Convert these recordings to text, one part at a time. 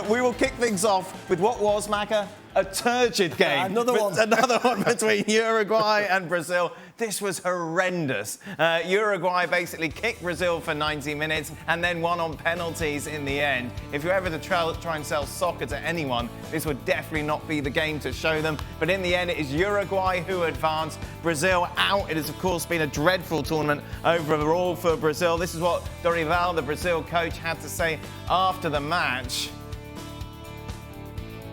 We will kick things off with what was, Macca, a turgid game. Another one between Uruguay and Brazil. This was horrendous. Uruguay basically kicked Brazil for 90 minutes and then won on penalties in the end. If you're ever to try and sell soccer to anyone, this would definitely not be the game to show them. But in the end, it is Uruguay who advanced. Brazil out. It has, of course, been a dreadful tournament overall for Brazil. This is what Dorival, the Brazil coach, had to say after the match.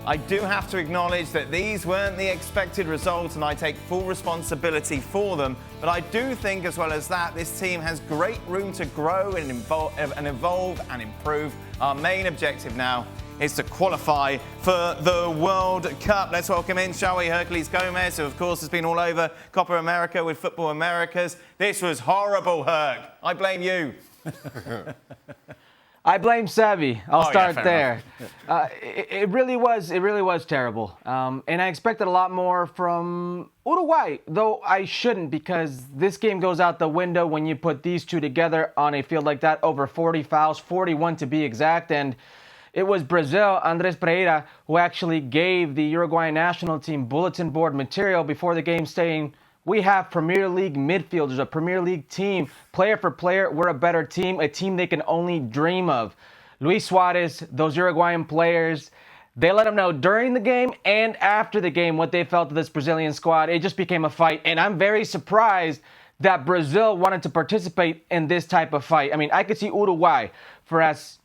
I do have to acknowledge that these weren't the expected results and I take full responsibility for them. But I do think, as well as that, this team has great room to grow and evolve and improve. Our main objective now is to qualify for the World Cup. Let's welcome in, shall we, Herculez Gomez, who, of course, has been all over Copa America with Football Americas. This was horrible, Herc. I blame you. I blame Savvy. I'll start there. It really was terrible. And I expected a lot more from Uruguay, though I shouldn't, because this game goes out the window when you put these two together on a field like that. Over 40 fouls, 41 to be exact. And it was Brazil, Andres Pereira, who actually gave the Uruguayan national team bulletin board material before the game saying, we have Premier League midfielders, a Premier League team. Player for player, we're a better team, a team they can only dream of. Luis Suarez, those Uruguayan players, they let them know during the game and after the game what they felt of this Brazilian squad. It just became a fight, and I'm very surprised that Brazil wanted to participate in this type of fight. I mean, I could see Uruguay, for as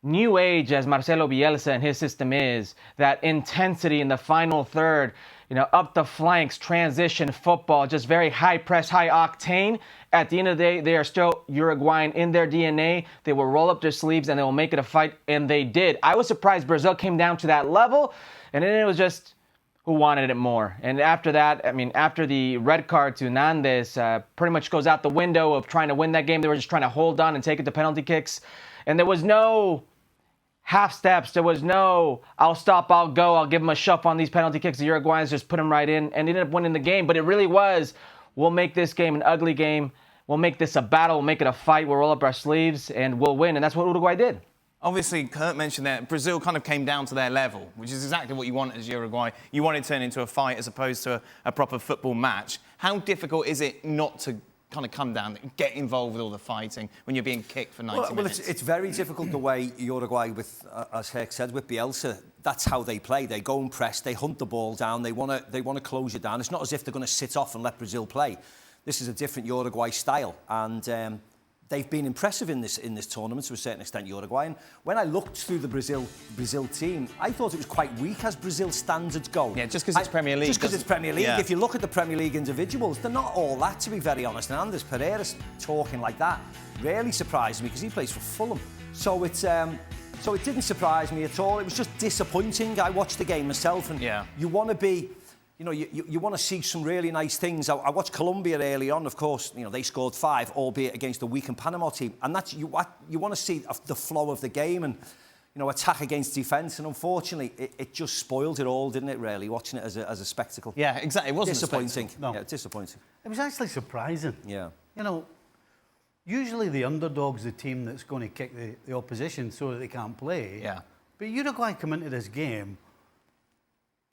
new age as Marcelo Bielsa and his system is, that intensity in the final third, up the flanks, transition football, just very high press, high octane. At the end of the day, they are still Uruguayan in their DNA. They will roll up their sleeves and they will make it a fight, and they did. I was surprised Brazil came down to that level, and then it was just who wanted it more. And after that, after the red card to Nandes, pretty much goes out the window of trying to win that game. They were just trying to hold on and take it to penalty kicks. And there was no half steps. There was no, I'll stop, I'll go, I'll give them a shove on these penalty kicks. The Uruguayans just put them right in and ended up winning the game. But it really was, we'll make this game an ugly game. We'll make this a battle. We'll make it a fight. We'll roll up our sleeves and we'll win. And that's what Uruguay did. Obviously, Kurt mentioned that Brazil kind of came down to their level, which is exactly what you want as Uruguay. You want it to turn into a fight as opposed to a proper football match. How difficult is it not to kind of come down, get involved with all the fighting when you're being kicked for 90 minutes? Well, it's very difficult the way Uruguay, with, as Herc said, with Bielsa, that's how they play. They go and press, they hunt the ball down, they want to close it down. It's not as if they're going to sit off and let Brazil play. This is a different Uruguay style, and they've been impressive in this tournament to a certain extent, Uruguay. And when I looked through the Brazil team, I thought it was quite weak as Brazil standards go. Yeah, just because it's Premier League. Just because it's Premier League. Yeah. If you look at the Premier League individuals, they're not all that, to be very honest. And Andres Pereira talking like that really surprised me because he plays for Fulham. So it didn't surprise me at all. It was just disappointing. I watched the game myself, and you want to be. You want to see some really nice things. I watched Colombia early on, of course. They scored 5, albeit against the weakened Panama team. And that's you want to see the flow of the game and, attack against defence. And unfortunately, it just spoiled it all, didn't it, really, watching it as a spectacle. Yeah, exactly. It wasn't disappointing. No. Yeah, disappointing. It was actually surprising. Yeah. Usually the underdog's the team that's going to kick the opposition so that they can't play. Yeah. But Uruguay come into this game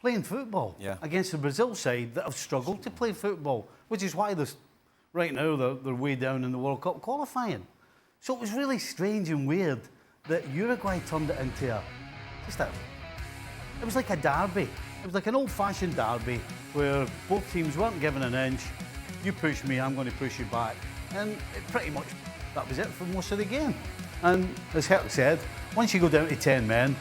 playing football against the Brazil side that have struggled to play football, which is why right now they're way down in the World Cup qualifying. So it was really strange and weird that Uruguay turned it into it was like a derby. It was like an old-fashioned derby where both teams weren't given an inch. You push me, I'm going to push you back. And pretty much that was it for most of the game. And as Herc said, once you go down to 10 men,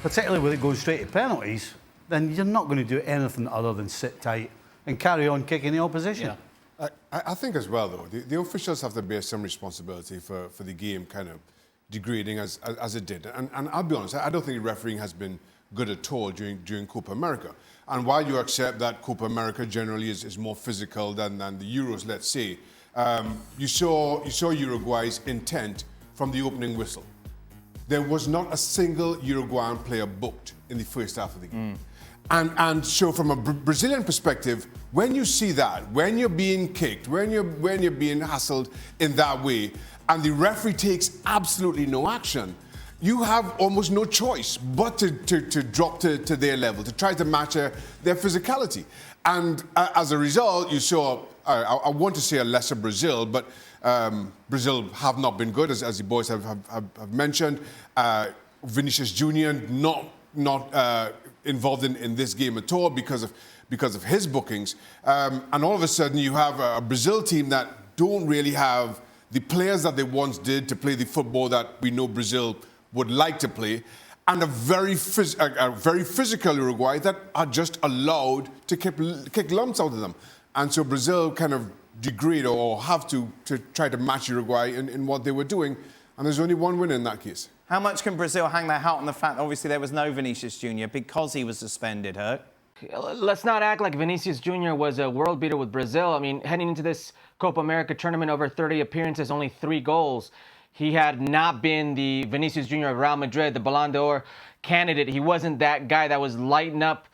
particularly when it goes straight to penalties, then you're not going to do anything other than sit tight and carry on kicking the opposition. Yeah. I think as well, though, the officials have to bear some responsibility for the game kind of degrading as it did. And I'll be honest, I don't think the refereeing has been good at all during Copa America. And while you accept that Copa America generally is more physical than the Euros, let's say, you saw Uruguay's intent from the opening whistle. There was not a single Uruguayan player booked in the first half of the game. And so from a Brazilian perspective, when you see that, when you're being kicked, when you're being hassled in that way, and the referee takes absolutely no action, you have almost no choice but to drop to their level, to try to match their physicality. And as a result, you saw, I want to say a lesser Brazil, but Brazil have not been good, as the boys have mentioned. Vinicius Jr. not involved in this game at all because of his bookings. And all of a sudden, you have a Brazil team that don't really have the players that they once did to play the football that we know Brazil would like to play, and a very physical Uruguay that are just allowed to kick lumps out of them. And so Brazil kind of degrade or have to try to match Uruguay in what they were doing, and there's only one winner in that case. How much can Brazil hang their hat on the fact that obviously there was no Vinicius Jr. because he was suspended, Herc? Let's not act like Vinicius Jr. was a world beater with Brazil. I mean, heading into this Copa America tournament, over 30 appearances, only 3 goals. He had not been the Vinicius Jr. of Real Madrid, the Ballon d'Or candidate. He wasn't that guy that was lighting up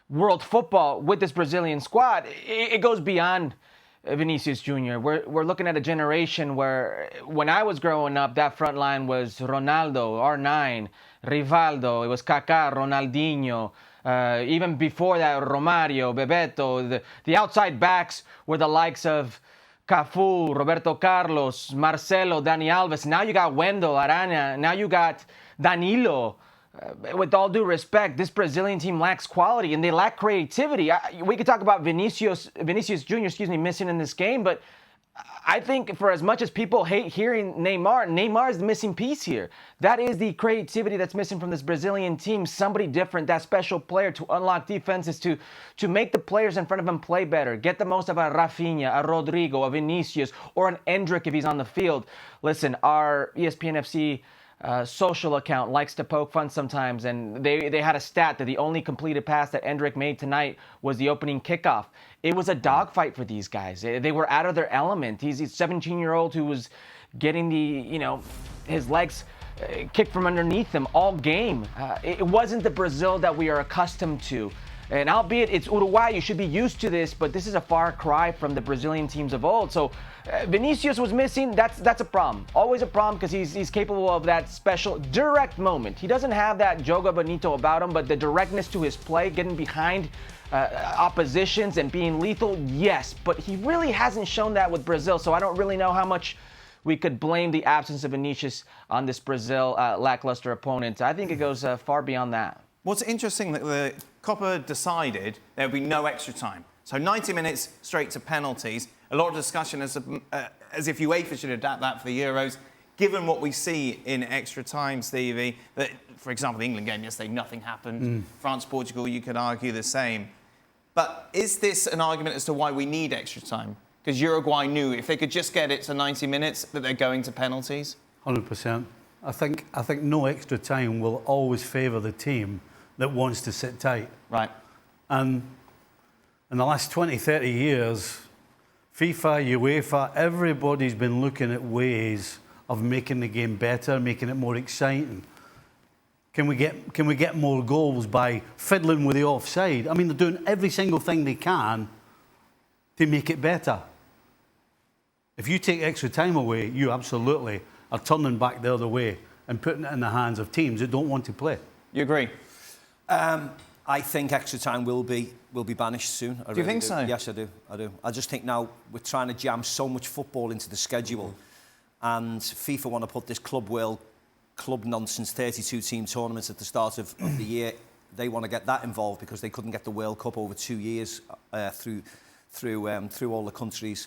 world football with this Brazilian squad. It goes beyond Vinicius Jr. We're looking at a generation where, when I was growing up, that front line was Ronaldo, R9, Rivaldo, it was Kaká, Ronaldinho. Even before that, Romario, Bebeto. The outside backs were the likes of Cafu, Roberto Carlos, Marcelo, Dani Alves. Now you got Wendell, Arana. Now you got Danilo. With all due respect, this Brazilian team lacks quality and they lack creativity. We could talk about Vinicius Jr., missing in this game, but I think for as much as people hate hearing Neymar is the missing piece here. That is the creativity that's missing from this Brazilian team. Somebody different, that special player to unlock defenses, to make the players in front of him play better. Get the most of a Rafinha, a Rodrigo, a Vinicius, or an Endrick if he's on the field. Listen, our ESPN FC social account likes to poke fun sometimes, and they had a stat that the only completed pass that Endrick made tonight was the opening kickoff. It was a dogfight for these guys. They were out of their element. He's a 17-year-old who was getting his legs kicked from underneath him all game. It wasn't the Brazil that we are accustomed to. And albeit it's Uruguay, you should be used to this, but this is a far cry from the Brazilian teams of old. So Vinicius was missing. That's a problem. Always a problem, because he's capable of that special direct moment. He doesn't have that Joga Bonito about him, but the directness to his play, getting behind oppositions and being lethal, yes. But he really hasn't shown that with Brazil, so I don't really know how much we could blame the absence of Vinicius on this Brazil lackluster opponent. I think it goes far beyond that. What's interesting that the Copa decided there would be no extra time. So 90 minutes straight to penalties. A lot of discussion as if UEFA should adapt that for the Euros. Given what we see in extra time, Stevie, that, for example, the England game yesterday, nothing happened. France-Portugal, you could argue the same. But is this an argument as to why we need extra time? Because Uruguay knew if they could just get it to 90 minutes that they're going to penalties? 100%. I think no extra time will always favour the team that wants to sit tight. Right. And in the last 20, 30 years, FIFA, UEFA, everybody's been looking at ways of making the game better, making it more exciting. Can we get more goals by fiddling with the offside? I mean, they're doing every single thing they can to make it better. If you take extra time away, you absolutely are turning back the other way and putting it in the hands of teams that don't want to play. You agree? I think extra time will be banished soon. Do you think so? Yes, I do. I just think now we're trying to jam so much football into the schedule, and FIFA want to put this club nonsense 32-team tournaments at the start of the year. They want to get that involved because they couldn't get the World Cup over 2 years through all the countries.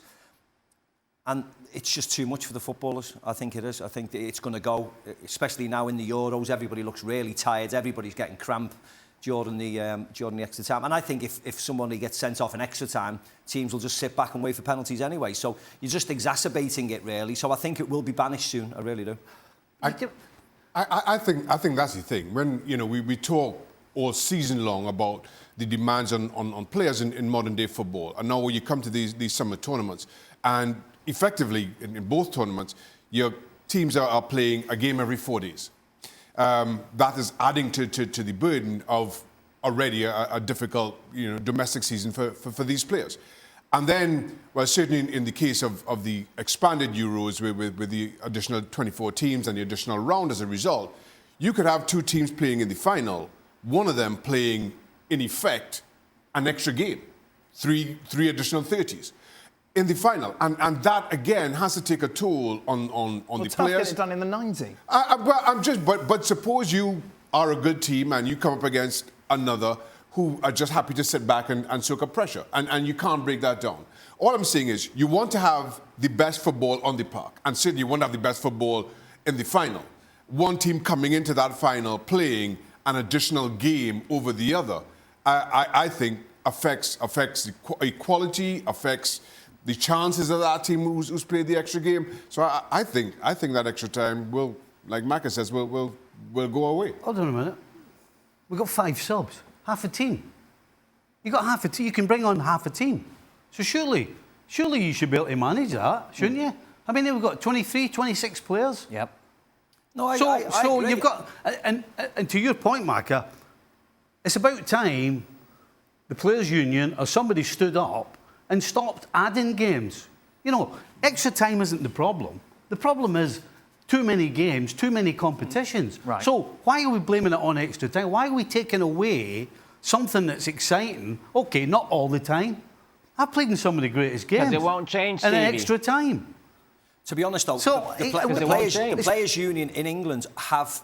And it's just too much for the footballers. I think it is. I think it's going to go, especially now in the Euros. Everybody looks really tired. Everybody's getting cramp during the extra time. And I think if somebody gets sent off in extra time, teams will just sit back and wait for penalties anyway. So you're just exacerbating it, really. So I think it will be banished soon. I really do. I think that's the thing. When we talk all season long about the demands on players in modern day football, and now when you come to these summer tournaments, and effectively in both tournaments, your teams are playing a game every 4 days. That is adding to the burden of already a difficult domestic season for these players. And then, well, certainly in the case of the expanded Euros with the additional 24 teams and the additional round as a result, you could have two teams playing in the final, one of them playing, in effect, an extra game, three additional 30s. In the final, and that again has to take a toll on the tough players. Get it done in the 90. But suppose you are a good team and you come up against another who are just happy to sit back and soak up pressure, and you can't break that down. All I'm saying is you want to have the best football on the park, and certainly you want to have the best football in the final. One team coming into that final playing an additional game over the other, I think affects the equality, affects the chances of that team who's played the extra game. So I think that extra time will, like Macca says, will go away. Hold on a minute. We've got 5 subs, half a team. You got half a team. You can bring on half a team. So surely you should be able to manage that, shouldn't you? I mean, we've got 23, 26 players. Yep. No, I So agree. you've got, and to your point, Macca, it's about time the Players' Union or somebody stood up and stopped adding games. You know, extra time isn't the problem. The problem is too many games, too many competitions. Right. So why are we blaming it on extra time? Why are we taking away something that's exciting? Okay, not all the time. I've played in some of the greatest games. Because it won't change, And Stevie. extra time. To be honest, though, So, the Players' Union in England have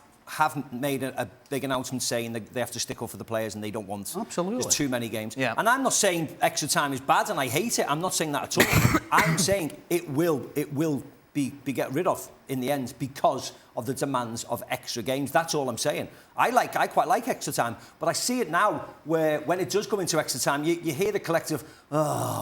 made a big announcement saying that they have to stick up for the players and they don't want Absolutely. there's too many games. Yeah. And I'm not saying extra time is bad and I hate it. I'm not saying that at all. I'm saying it will be get rid of in the end because of the demands of extra games. That's all I'm saying. I quite like extra time, but I see it now where when it does go into extra time, you hear the collective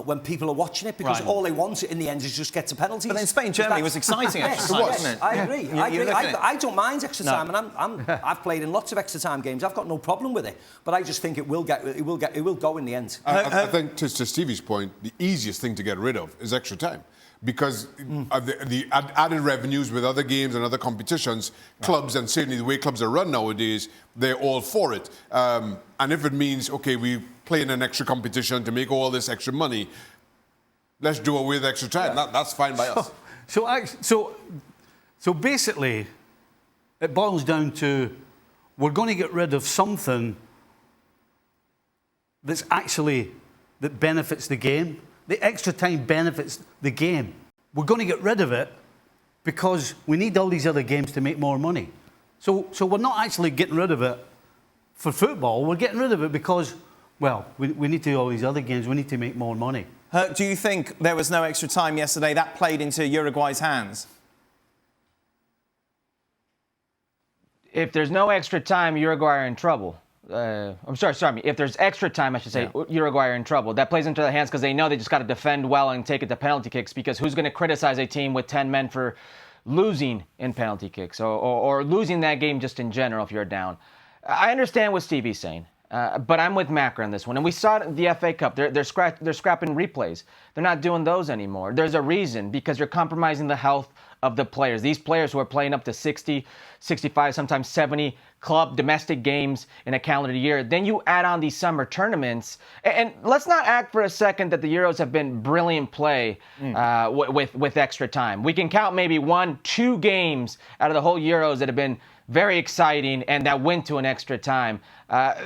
when people are watching it because all they want in the end is just get to penalties. But then Spain-Germany was exciting extra time, wasn't it? I agree. I don't mind extra No. time, and I've played in lots of extra time games. I've got no problem with it, but I just think it will go in the end. I think to Stevie's point, the easiest thing to get rid of is extra time. Because of the added revenues with other games and other competitions, clubs, and certainly the way clubs are run nowadays, they're all for it. And if it means, okay, we play in an extra competition to make all this extra money, let's do away with extra time. That's fine by us. So basically, it boils down to we're going to get rid of something that benefits the game. The extra time benefits the game. We're going to get rid of it because we need all these other games to make more money. So we're not actually getting rid of it for football. We're getting rid of it because, well, we need to do all these other games. We need to make more money. Do you think there was no extra time yesterday? That played into Uruguay's hands? If there's no extra time, Uruguay are in trouble. I'm sorry. If there's extra time, I should say, Uruguay are in trouble. That plays into their hands because they know they just got to defend well and take it to penalty kicks because who's going to criticize a team with 10 men for losing in penalty kicks or losing that game just in general if you're down? I understand what Stevie's saying, but I'm with Macca on this one. And we saw it in the FA Cup. They're scrapping replays. They're not doing those anymore. There's a reason because you're compromising the health of the players. These players who are playing up to 60, 65, sometimes 70 club domestic games in a calendar year. Then you add on these summer tournaments. And let's not act for a second that the Euros have been brilliant play with extra time. We can count maybe 1-2 games out of the whole Euros that have been very exciting and that went to an extra time.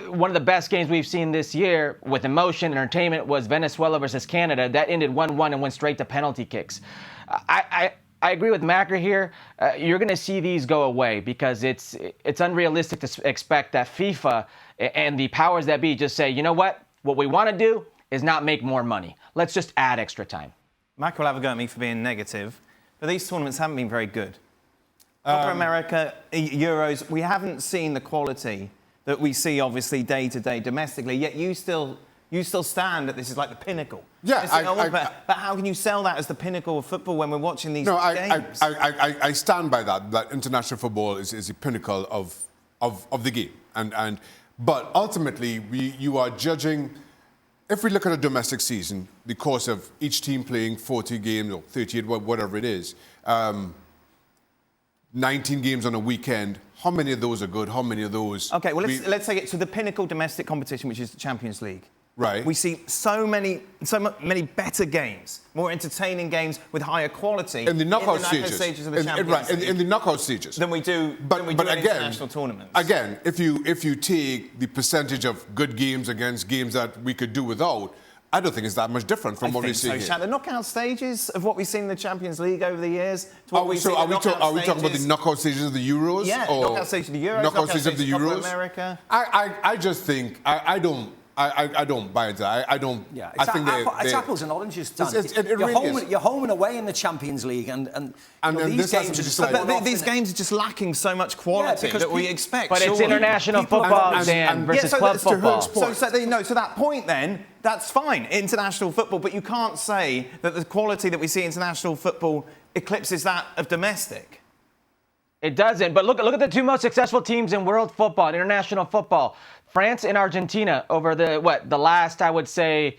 One of the best games we've seen this year with emotion and entertainment was Venezuela versus Canada. That ended 1-1 and went straight to penalty kicks. I agree with Macca here. You're going to see these go away because it's unrealistic to expect that FIFA and the powers that be just say, you know what we want to do is not make more money. Let's just add extra time. Macca will have a go at me for being negative, but these tournaments haven't been very good. Copa America, Euros, we haven't seen the quality that we see obviously day to day domestically, yet you still stand that this is like the pinnacle. Yeah, but how can you sell that as the pinnacle of football when we're watching these games? I stand by that international football is the pinnacle of the game. But ultimately, you are judging, if we look at a domestic season, the course of each team playing 40 games or 38, whatever it is, 19 games on a weekend, how many of those are good? How many of those... Okay, well, let's take it to the pinnacle domestic competition, which is the Champions League. Right. We see so many better games, more entertaining games with higher quality in the knockout stages of the Champions League. in the knockout stages than we do in international tournaments. Again, if you take the percentage of good games against games that we could do without, I don't think it's that much different from what we see here. The knockout stages of what we've seen in the Champions League over the years. Are we talking about the knockout stages of the Euros? Yeah, or knockout stages of the Euros, knockout stages of the Euros. Copa America. I just think I don't buy into that. I don't. Yeah, I think it's apples and oranges. You're home and away in the Champions League, and these games are just these games are just lacking so much quality that we expect. But it's international football, Dan, versus club football. So to that point, then that's fine, international football. But you can't say that the quality that we see in international football eclipses that of domestic. It doesn't. But look at the two most successful teams in world football, international football. France and Argentina over the last, I would say,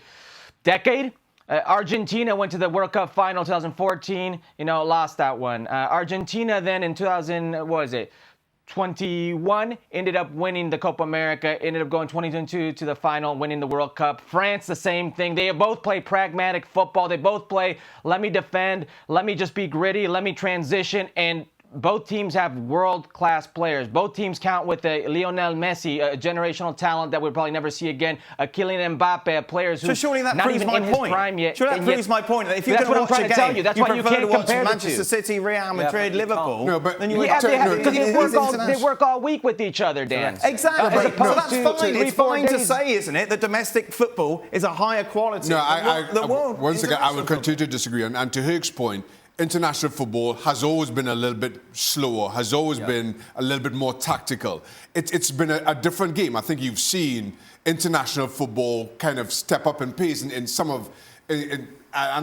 decade. Argentina went to the World Cup final 2014, lost that one. Argentina then in 2021 ended up winning the Copa America, ended up going 2022 to the final, winning the World Cup. France, the same thing. They both play pragmatic football. They both play, let me defend, let me just be gritty, let me transition, and both teams have world-class players. Both teams count with Lionel Messi, a generational talent that we'll probably never see again. Kylian Mbappe, players who surely that not proves even my in point. his prime yet. Surely that proves my point. If you're that's what I'm trying to tell you. That's why you can't compare Manchester City, Real Madrid, Liverpool. No, but they work all week with each other, Dan. Exactly. As opposed that's to fine. It's 3-4 fine to days. say, isn't it, that domestic football is a higher quality than the world. Once again, I will continue to disagree. And to Herc's point, international football has always been a little bit slower, has always been a little bit more tactical. It's been a different game. I think you've seen international football kind of step up in pace in some of, and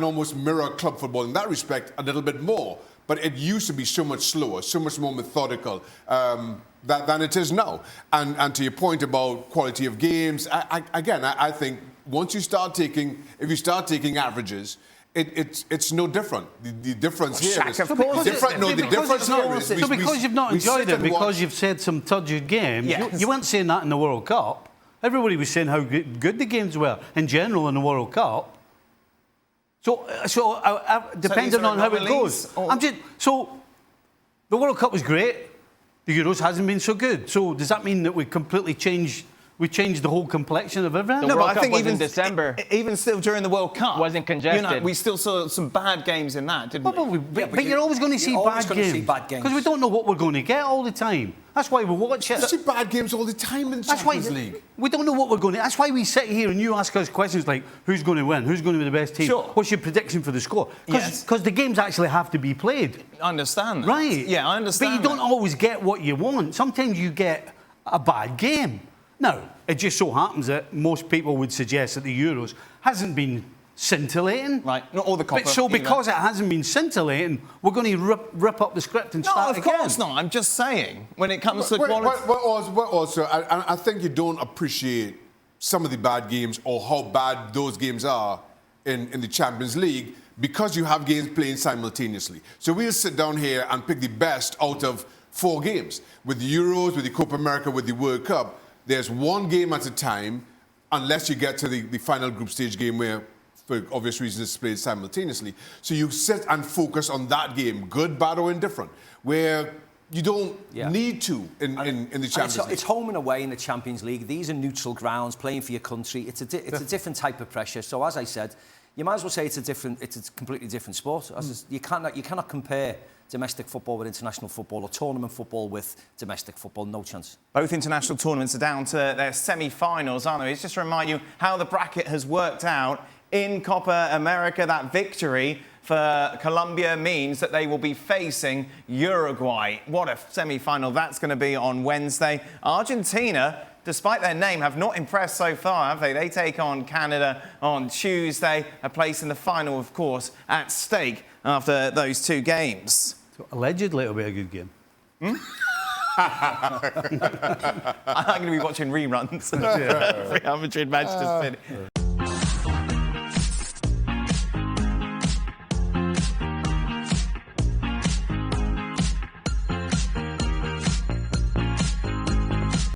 almost mirror club football in that respect a little bit more. But it used to be so much slower, so much more methodical than it is now. And to your point about quality of games, I think once you start taking, if you start taking averages, it's no different. The difference here is different. No, the difference here is because you've not enjoyed it, because you've said some turgid games. You weren't saying that in the World Cup. Everybody was saying how good the games were in general in the World Cup. So depending on how it goes, so the World Cup was great. The Euros hasn't been so good. So does that mean that we completely changed? We changed the whole complexion of everything. The World Cup was in December. Even still during the World Cup, wasn't congested. We still saw some bad games in that, didn't we? But you're always going to see bad games because we don't know what we're going to get all the time. That's why we watch it. You see bad games all the time in the Champions League. We don't know what we're going to. That's why we sit here and you ask us questions like, who's going to win? Who's going to be the best team? Sure. What's your prediction for the score? Because the games actually have to be played. I understand that. Right. Yeah, I understand. But you don't always get what you want. Sometimes you get a bad game. Now, it just so happens that most people would suggest that the Euros hasn't been scintillating. Right, not all the Copa. But so because it hasn't been scintillating, we're going to rip up the script and start again. No, of course not. I'm just saying, when it comes to quality... Also, I think you don't appreciate some of the bad games or how bad those games are in the Champions League because you have games playing simultaneously. So we'll sit down here and pick the best out of 4 games. With the Euros, with the Copa America, with the World Cup, there's one game at a time, unless you get to the final group stage game where, for obvious reasons, it's played simultaneously. So you sit and focus on that game, good, bad, or indifferent, where you don't need to in the Champions League. It's home and away in the Champions League. These are neutral grounds, playing for your country. It's a different type of pressure. So as I said, you might as well say it's a completely different sport. You cannot compare domestic football with international football or tournament football with domestic football. No chance. Both international tournaments are down to their semi-finals, aren't they? It's just to remind you how the bracket has worked out in Copa America. That victory for Colombia means that they will be facing Uruguay. What a semi-final that's going to be on Wednesday. Argentina, despite their name, have not impressed so far, have they? They take on Canada on Tuesday. A place in the final, of course, at stake after those 2 games. So allegedly, it'll be a good game. I'm going to be watching reruns of Real Madrid, Manchester City.